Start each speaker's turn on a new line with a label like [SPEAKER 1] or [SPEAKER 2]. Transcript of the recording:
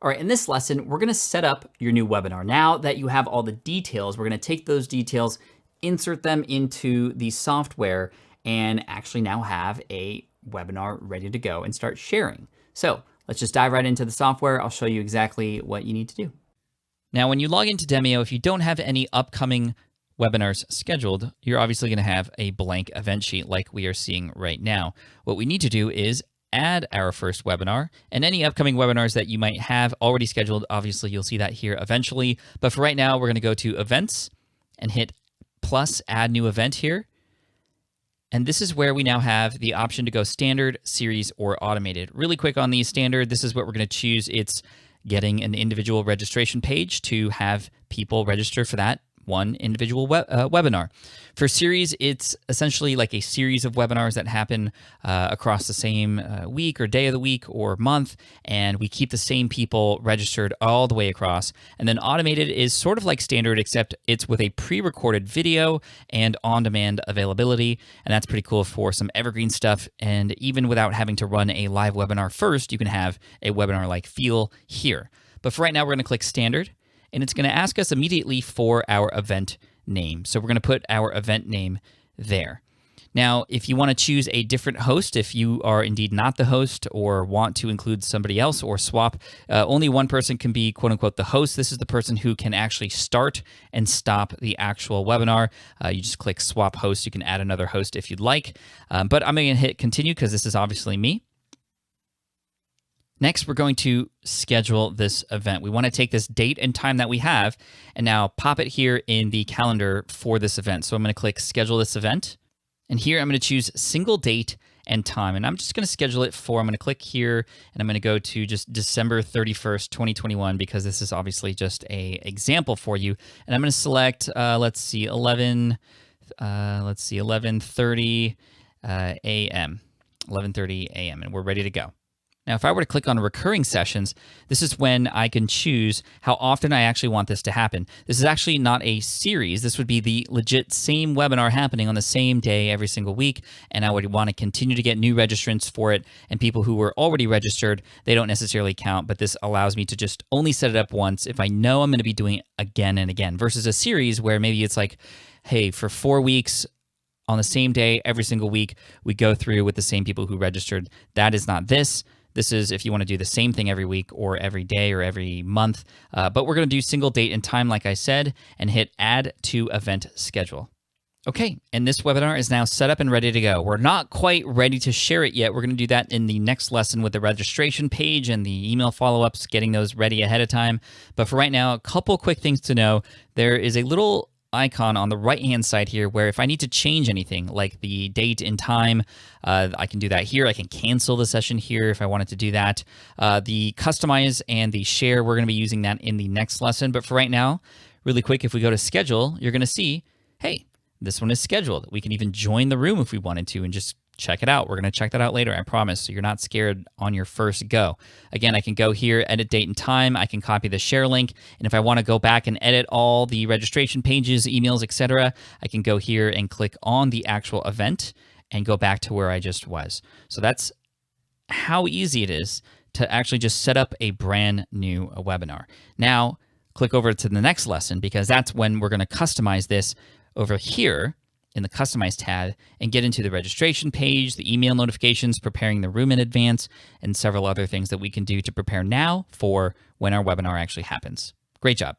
[SPEAKER 1] All right, in this lesson, we're gonna set up your new webinar. Now that you have all the details, we're gonna take those details, insert them into the software, and actually now have a webinar ready to go and start sharing. So let's just dive right into the software. I'll show you exactly what you need to do. Now, when you log into Demio, if you don't have any upcoming webinars scheduled, you're obviously gonna have a blank event sheet like we are seeing right now. What we need to do is add our first webinar, and any upcoming webinars that you might have already scheduled. Obviously, you'll see that here eventually. But for right now, we're going to go to Events and hit plus Add New Event here. And this is where we now have the option to go Standard, Series, or Automated. Really quick on the Standard, this is what we're going to choose. It's getting an individual registration page to have people register for that one individual webinar. For series, it's essentially like a series of webinars that happen across the same week or day of the week or month, and we keep the same people registered all the way across. And then automated is sort of like standard, except it's with a pre-recorded video and on-demand availability, and that's pretty cool for some evergreen stuff. And even without having to run a live webinar first, you can have a webinar-like feel here. But for right now, we're going to click standard, and it's going to ask us immediately for our event name. So we're going to put our event name there. Now, if you want to choose a different host, if you are indeed not the host or want to include somebody else or swap, only one person can be quote unquote the host. This is the person who can actually start and stop the actual webinar. You just click swap host. You can add another host if you'd like, but I'm going to hit continue because this is obviously me. Next, we're going to schedule this event. We want to take this date and time that we have and now pop it here in the calendar for this event. So I'm going to click schedule this event. And here I'm going to choose single date and time. And I'm just going to schedule it for, I'm going to click here and I'm going to go to just December 31st, 2021, because this is obviously just a example for you. And I'm going to select, let's see, 11:30 a.m. 11:30 a.m. and we're ready to go. Now, if I were to click on recurring sessions, this is when I can choose how often I actually want this to happen. This is actually not a series. This would be the legit same webinar happening on the same day every single week, and I would want to continue to get new registrants for it, and people who were already registered, they don't necessarily count, but this allows me to just only set it up once if I know I'm going to be doing it again and again, versus a series where maybe it's like, hey, for 4 weeks, on the same day, every single week, we go through with the same people who registered. That is not this. This is if you want to do the same thing every week or every day or every month. But we're going to do single date and time, like I said, and hit add to event schedule. Okay, and this webinar is now set up and ready to go. We're not quite ready to share it yet. We're going to do that in the next lesson with the registration page and the email follow-ups, getting those ready ahead of time. But for right now, a couple quick things to know. There is a little icon on the right-hand side here where if I need to change anything like the date and time, I can do that here. I can cancel the session here if I wanted to do that. The customize and the share, we're going to be using that in the next lesson. But for right now, really quick, if we go to schedule, you're going to see, hey, this one is scheduled. We can even join the room if we wanted to and just check it out. We're going to check that out later, I promise, so you're not scared on your first go. Again, I can go here, edit date and time. I can copy the share link, and if I want to go back and edit all the registration pages, emails, etc., I can go here and click on the actual event and go back to where I just was. So that's how easy it is to actually just set up a brand new webinar. Now, click over to the next lesson because that's when we're going to customize this over here in the Customize tab and get into the registration page, the email notifications, preparing the room in advance, and several other things that we can do to prepare now for when our webinar actually happens. Great job.